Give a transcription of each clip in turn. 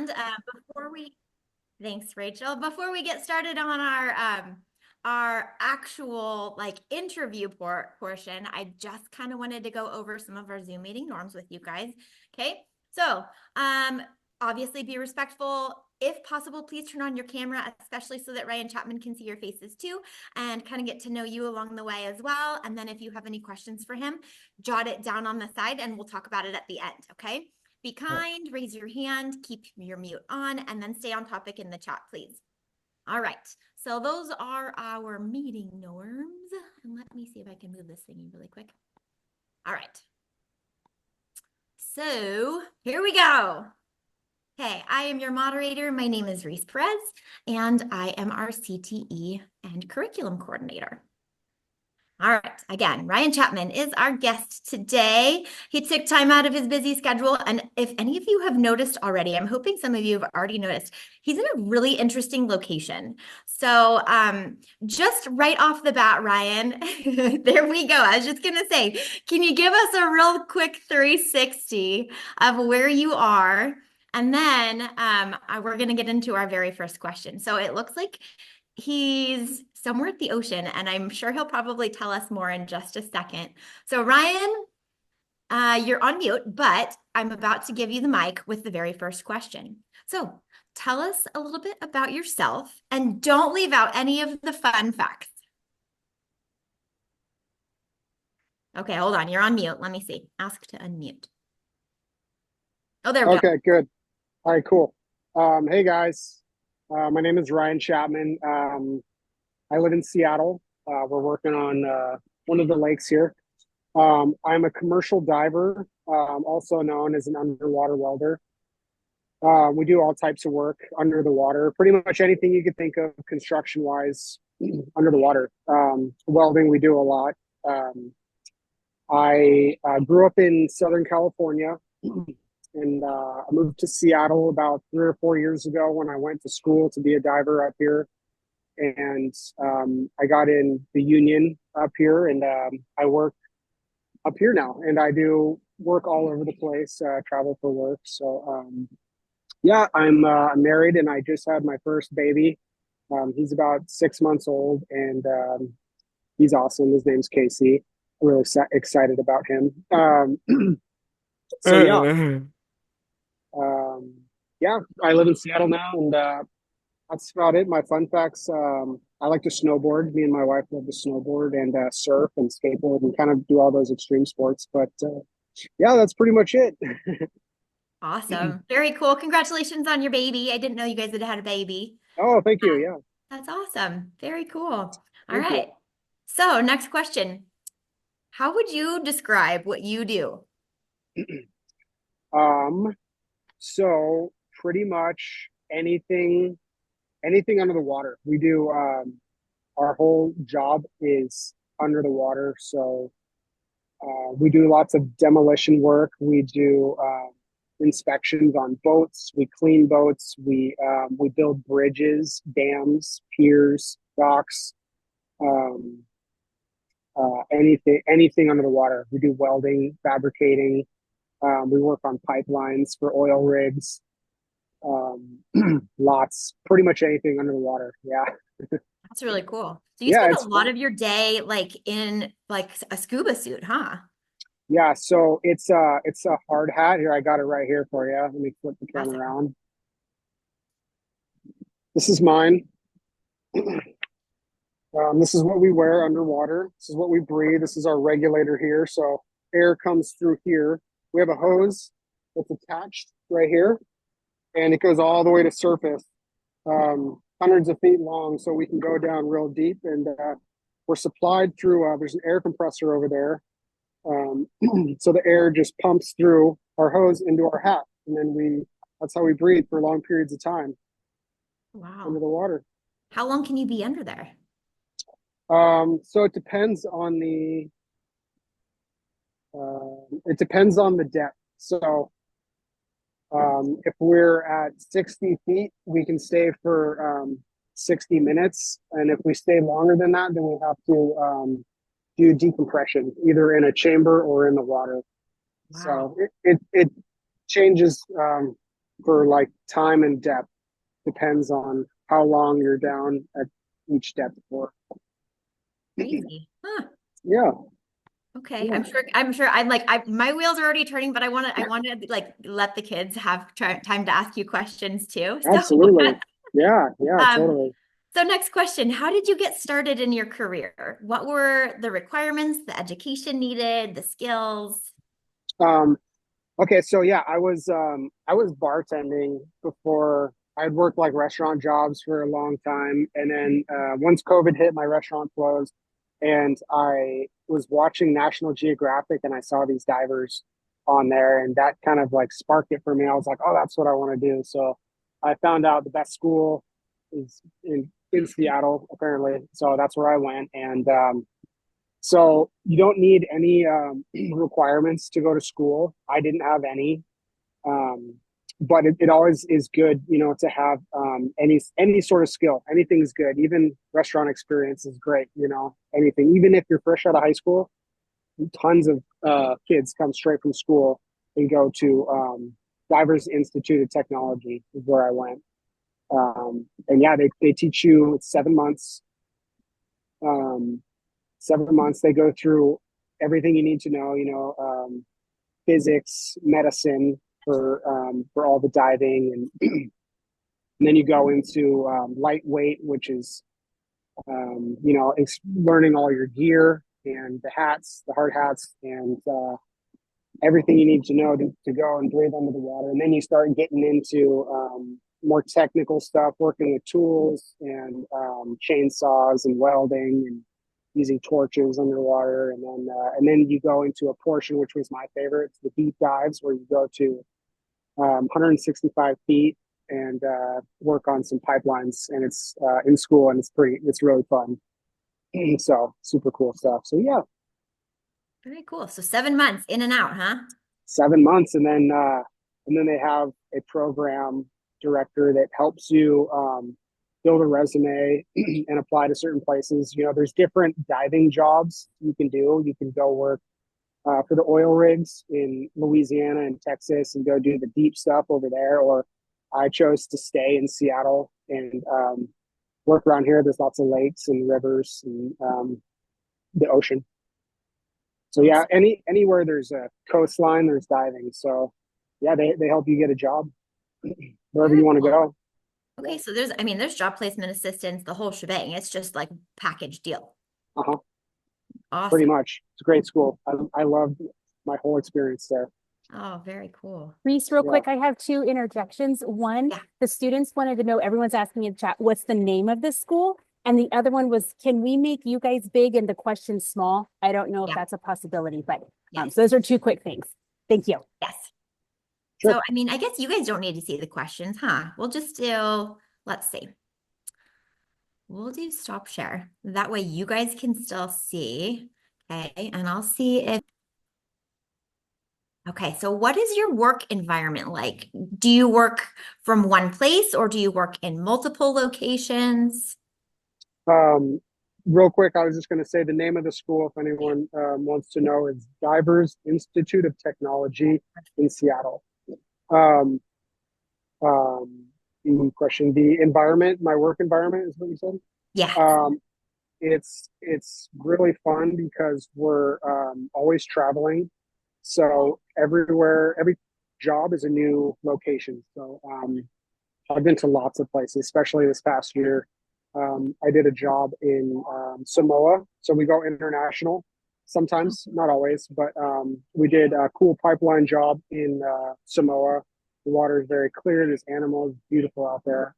And before we, thanks, Rachel. Before we get started on our actual like interview portion, I just kind of wanted to go over some of our Zoom meeting norms with you guys. Okay, so obviously be respectful. If possible, please turn on your camera, especially so that Ryan Chapman can see your faces too, and kind of get to know you along the way as well. And then if you have any questions for him, jot it down on the side and we'll talk about it at the end, okay? Be kind, raise your hand, keep your mute on, and then stay on topic in the chat, please. All right, so those are our meeting norms. And let me see if I can move this thingy really quick. All right. So here we go. Okay, I am your moderator. My name is Reese Perez, and I am our CTE and curriculum coordinator. All right, again, Ryan Chapman is our guest today. He took time out of his busy schedule. And if any of you have noticed already, I'm hoping some of you have already noticed, he's in a really interesting location. So just right off the bat, Ryan, there we go. I was just going to say, can you give us a real quick 360 of where you are? And then we're going to get into our very first question. So it looks like he's somewhere at the ocean, and I'm sure he'll probably tell us more in just a second. So Ryan, you're on mute, but I'm about to give you the mic with the very first question. So tell us a little bit about yourself and don't leave out any of the fun facts. Okay, hold on. You're on mute. Let me see. Ask to unmute. Oh, there we go. Okay, good. All right, cool. Hey guys, my name is Ryan Chapman. I live in Seattle. We're working on one of the lakes here. I'm a commercial diver, also known as an underwater welder. We do all types of work under the water, pretty much anything you could think of construction-wise under the water. Welding, we do a lot. I grew up in Southern California. And I moved to Seattle about 3 or 4 years ago when I went to school to be a diver up here. And I got in the union up here, and I work up here now. And I do work all over the place, travel for work. So yeah, I'm married, and I just had my first baby. He's about 6 months old, and he's awesome. His name's Casey. I'm really excited about him. So yeah. Um, yeah, I live in Seattle now, and that's about it. My fun facts: I like to snowboard. Me and my wife love to snowboard and surf and skateboard and kind of do all those extreme sports. But yeah, that's pretty much it. Awesome. Very cool. Congratulations on your baby. I didn't know you guys had had a baby. Oh, thank you. Yeah, That's awesome. Very cool. All thank you. right. So next question. How would you describe what you do? Um, so pretty much anything under the water. We do. Our whole job is under the water, so we do lots of demolition work. We do inspections on boats. We clean boats. We build bridges, dams, piers, docks, um, anything under the water. We do welding, fabricating. We work on pipelines for oil rigs. Lots, pretty much anything under the water. Yeah, That's really cool. So you yeah, spend a it's lot fun. of your day like in like a scuba suit, huh? Yeah, so it's a hard hat. Here, I got it right here for you. Let me flip the camera Awesome. around. This is mine. This is what we wear underwater. This is what we breathe. This is our regulator here. So air comes through here. We have a hose that's attached right here, and it goes all the way to surface, hundreds of feet long. So we can go down real deep, and we're supplied through. There's an air compressor over there. So the air just pumps through our hose into our hat, and then that's how we breathe for long periods of time under Wow. the water. How long can you be under there? So it depends on the depth. So if we're at 60 feet, we can stay for 60 minutes, and if we stay longer than that, then we have to do decompression either in a chamber or in the water. Wow. So it changes. for like time and depth. Depends on how long you're down at each depth for. Crazy. Huh. Yeah, Okay. yeah, I'm sure my wheels are already turning, but I want to like let the kids have time to ask you questions too. So, absolutely. Yeah, yeah, um, totally. so next question, how did you get started in your career? What were the requirements, the education needed, the skills? Um, okay, so yeah, I was bartending before. I'd worked like restaurant jobs for a long time, and then once COVID hit, my restaurant closed, and I was watching National Geographic, and I saw these divers on there, and that kind of like sparked it for me. I was like, oh, that's what I want to do. So I found out the best school is in Seattle, apparently. So that's where I went, and so you don't need any requirements to go to school. I didn't have any, um, but it always is good, you know, to have any sort of skill. Anything's good. Even restaurant experience is great. You know, anything. Even if you're fresh out of high school, tons of kids come straight from school and go to Divers Institute of Technology, is where I went. And yeah, they teach you. It's 7 months. Um, 7 months. They go through everything you need to know. You know, physics, medicine for all the diving, and then you go into lightweight, which is you know learning all your gear and the hats, the hard hats, and everything you need to know to go and breathe under the water. And then you start getting into more technical stuff, working with tools and chainsaws and welding and using torches underwater. And then you go into a portion which was my favorite, the deep dives, where you go to 165 feet and work on some pipelines. And it's in school, and it's really fun. So super cool stuff. So yeah, Very cool. So 7 months in and out, huh? 7 months, and then they have a program director that helps you build a resume and apply to certain places. You know, there's different diving jobs you can do. You can go work for the oil rigs in Louisiana and Texas and go do the deep stuff over there. Or I chose to stay in Seattle and work around here. There's lots of lakes and rivers and the ocean. So yeah, Awesome. anywhere there's a coastline, there's diving. So yeah, they help you get a job wherever Very you want to cool. go. Yeah. Okay, so there's job placement assistance, the whole shebang. It's just like package deal. Uh-huh. Pretty Awesome. much. It's a great school. I loved my whole experience there. Oh, very cool. Reese, real Yeah. quick, I have two interjections. One, Yeah. the students wanted to know, everyone's asking in the chat, what's the name of this school? And the other one was, can we make you guys big and the question small? I don't know if Yeah. that's a possibility, but Yes. so those are two quick things. Thank you. Yes. Sure. So, I mean, I guess you guys don't need to see the questions, huh? We'll just do, let's see. We'll do stop share. That way you guys can still see. Okay. And I'll see if, okay. So what is your work environment like? Do you work from one place or do you work in multiple locations? Um, Real quick, I was just going to say the name of the school, if Yeah. anyone wants to know, is Divers Institute of Technology in Seattle. Um, the question, the environment, my work environment is what you said. Yeah. Um, it's really fun because we're always traveling. So everywhere, every job is a new location. So I've been to lots of places, especially this past year. I did a job in Samoa, so we go international sometimes, not always, but we did a cool pipeline job in Samoa. The water is very clear. There's animals, beautiful out there.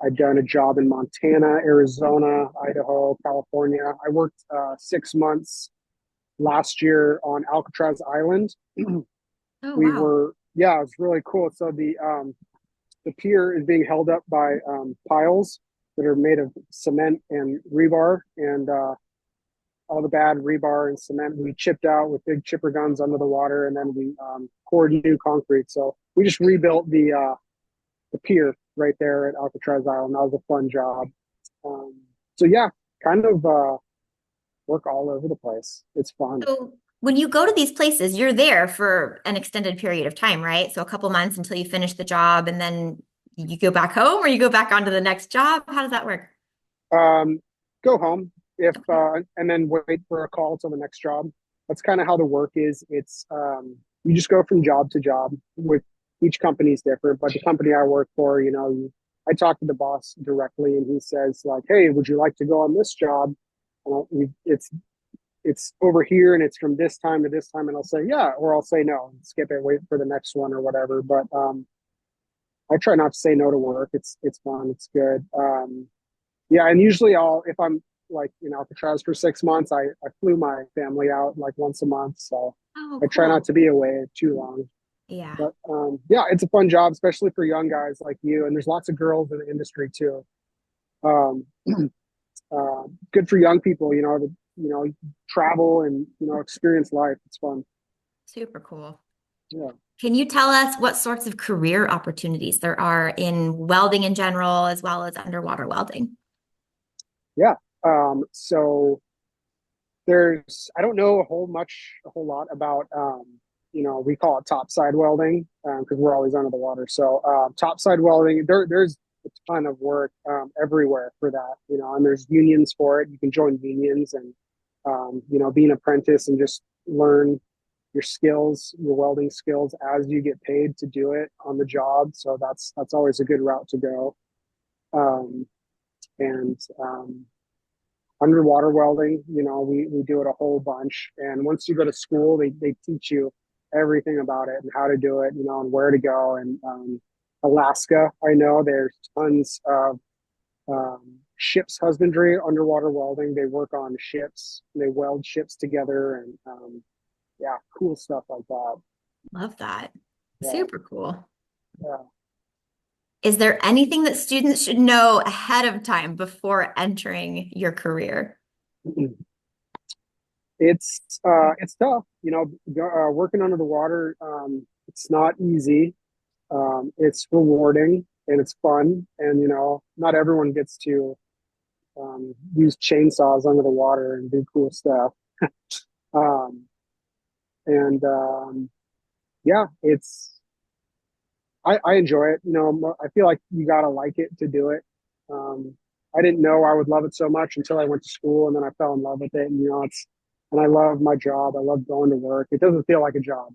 I've done a job in Montana, Arizona, Idaho, California. I worked 6 months last year on Alcatraz Island. Oh, We wow. were, yeah, it was really cool. So the pier is being held up by piles that are made of cement and rebar, and all the bad rebar and cement we chipped out with big chipper guns under the water, and then we poured new concrete. So we just rebuilt the pier right there at Alcatraz Island. That was a fun job. So yeah, kind of work all over the place. It's fun. So When you go to these places, you're there for an extended period of time, right? So a couple months until you finish the job and then you go back home or you go back onto the next job. How does that work? Um, Go home if Okay. and then wait for a call to the next job. That's kind of how the work is. It's you just go from job to job. With each company is different, but the company I work for, I talk to the boss directly, and he says like, "Hey, would you like to go on this job?" It's over here, and it's from this time to this time, and I'll say yeah, or I'll say no, and skip it, wait for the next one or whatever. But I try not to say no to work. It's fun. It's good. Yeah, and usually if I'm like, if it tries for 6 months, I flew my family out like once a month. So Oh, I try not cool. to be away too long. Yeah. But yeah, it's a fun job, especially for young guys like you. And there's lots of girls in the industry too. Um, Good for young people, travel and, experience life. It's fun. Super cool. Yeah. Can you tell us what sorts of career opportunities there are in welding in general, as well as underwater welding? Yeah. So I don't know a whole lot about, we call it topside welding because we're always under the water. So topside welding, there's a ton of work everywhere for that, and there's unions for it. You can join unions and, be an apprentice and just learn your skills, your welding skills as you get paid to do it on the job. So that's always a good route to go. Um, and Underwater welding, we do it a whole bunch. And once you go to school, they teach you everything about it and how to do it, and where to go. And Alaska, I know there's tons of ships husbandry, underwater welding. They work on ships, they weld ships together, and yeah, cool stuff like that. Love that. Yeah, Super cool. yeah. Is there anything that students should know ahead of time before entering your career? It's tough, working under the water. It's not easy. It's rewarding and it's fun, and not everyone gets to use chainsaws under the water and do cool stuff. Um, and Yeah, I enjoy it. I feel like you gotta like it to do it. Um, I didn't know I would love it so much until I went to school, and then I fell in love with it. And and I love my job. I love going to work. It doesn't feel like a job.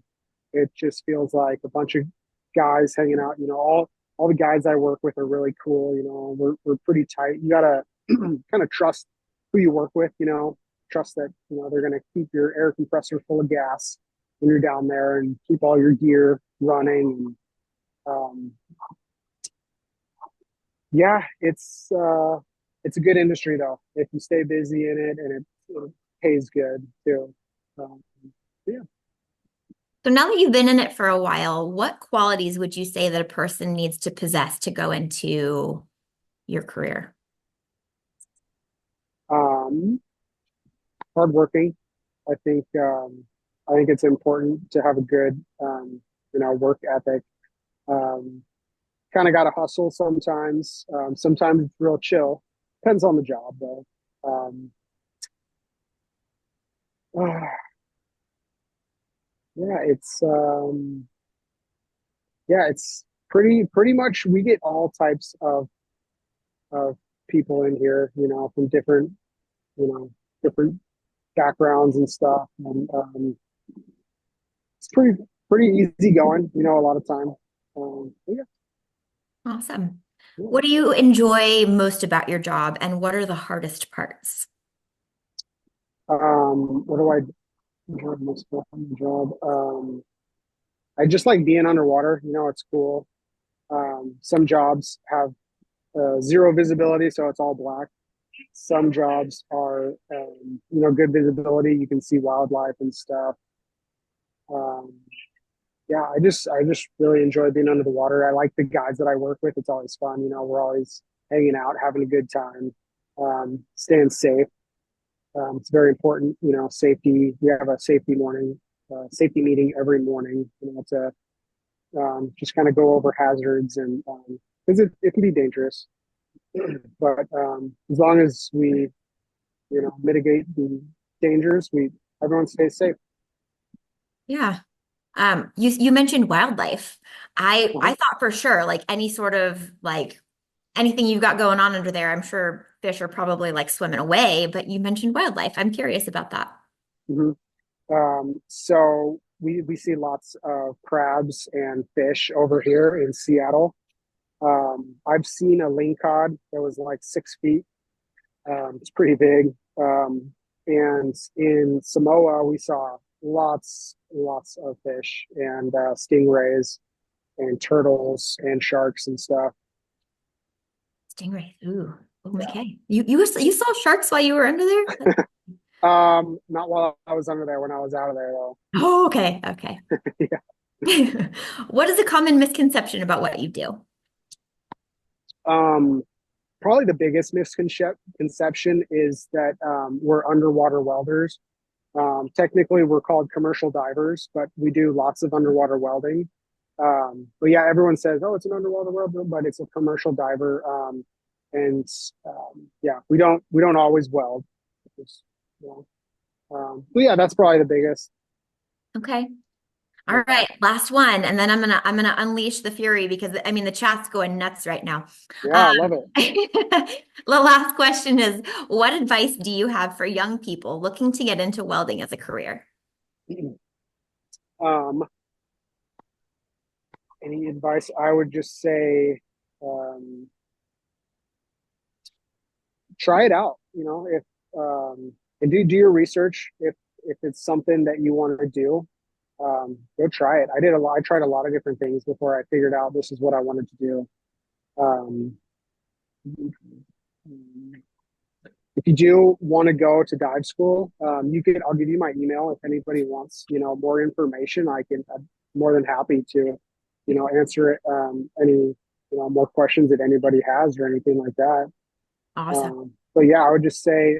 It just feels like a bunch of guys hanging out. All the guys I work with are really cool. We're pretty tight. You gotta kind of trust who you work with. Trust that they're gonna keep your air compressor full of gas when you're down there and keep all your gear running. And yeah, it's a good industry though if you stay busy in it, and it pays good too. Um, yeah. So now that you've been in it for a while, what qualities would you say that a person needs to possess to go into your career? Um, Hardworking. I think I think it's important to have a good work ethic. Um, Kind of got to hustle sometimes. Sometimes it's real chill. Depends on the job though. Um, yeah, it's pretty much we get all types of people in here, from you know, different backgrounds and stuff. And it's pretty easy going, a lot of time. Yeah, Awesome. yeah. What do you enjoy most about your job, and what are the hardest parts? What do I enjoy most about my job? I just like being underwater. It's cool. Some jobs have zero visibility, so it's all black. Some jobs are, good visibility. You can see wildlife and stuff. Um, yeah, I just really enjoy being under the water. I like the guys that I work with. It's always fun. We're always hanging out, having a good time, staying safe. It's very important. Safety. We have a safety meeting every morning. To just kind of go over hazards, and because it can be dangerous. But as long as we mitigate the dangers, we everyone stays safe. Yeah. You mentioned wildlife. I Uh-huh. thought for sure like any sort of like anything you've got going on under there, I'm sure fish are probably like swimming away, but you mentioned wildlife. I'm curious about that. Mhm. So we see lots of crabs and fish over here in Seattle. I've seen a lingcod that was like 6 feet. It's pretty big. And in Samoa, we saw lots of fish and stingrays and turtles and sharks and stuff. Stingray. Ooh. Oh, Yeah. okay. You saw sharks while you were under there? Not while I was under there, when I was out of there though. Oh, okay. Okay. Yeah. What is a common misconception about what you do? Um, Probably the biggest misconception is that we're underwater welders. Technically, we're called commercial divers, but we do lots of underwater welding. But yeah, everyone says, "Oh, it's an underwater welder," but it's a commercial diver. And yeah, we don't always weld. It's, you but yeah, that's probably the biggest. Okay. All Yeah, right, last one, and then I'm gonna unleash the fury because I mean the chat's going nuts right now. yeah, Um, I love it. the last question is, what advice do you have for young people looking to get into welding as a career? Um, any advice? I would just say, um, try it out. If and do your research. If it's something that you want to do, go try it. I tried a lot of different things before I figured out this is what I wanted to do. Um, if you do want to go to dive school, I'll give you my email if anybody wants, more information. I'm more than happy to, answer it, any, more questions that anybody has or anything like that. Awesome. But yeah, I would just say,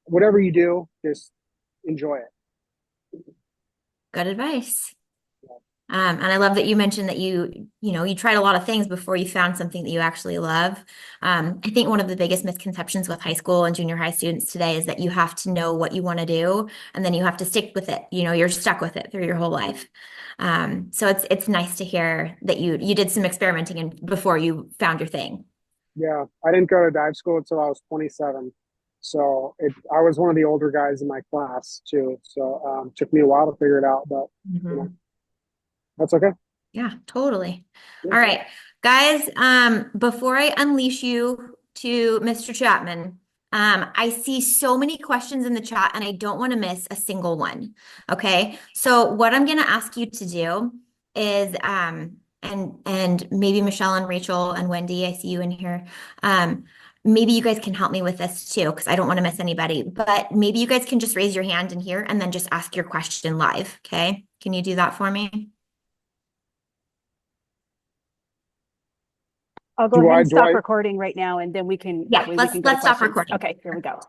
whatever you do, just enjoy it. Good advice. And I love that you mentioned that you tried a lot of things before you found something that you actually love. I think one of the biggest misconceptions with high school and junior high students today is that you have to know what you want to do and then you have to stick with it. You're stuck with it through your whole life. So it's nice to hear that you did some experimenting and before you found your thing. Yeah, I didn't go to dive school until I was 27. So I was one of the older guys in my class too. So took me a while to figure it out, but you know, Mhm. that's okay. Yeah, totally. Yeah. All right, guys, before I unleash you to Mr. Chapman, I see so many questions in the chat and I don't want to miss a single one. Okay. So what I'm going to ask you to do is, and maybe Michelle and Rachel and Wendy, I see you in here. Maybe you guys can help me with this too, because I don't want to miss anybody, but maybe you guys can just raise your hand in here and then just ask your question live. Okay. Can you do that for me? I'll go Do ahead I and do stop I recording right now and then we can, that Yeah, way we let's can go to let's stop questions. recording. Okay, here we go.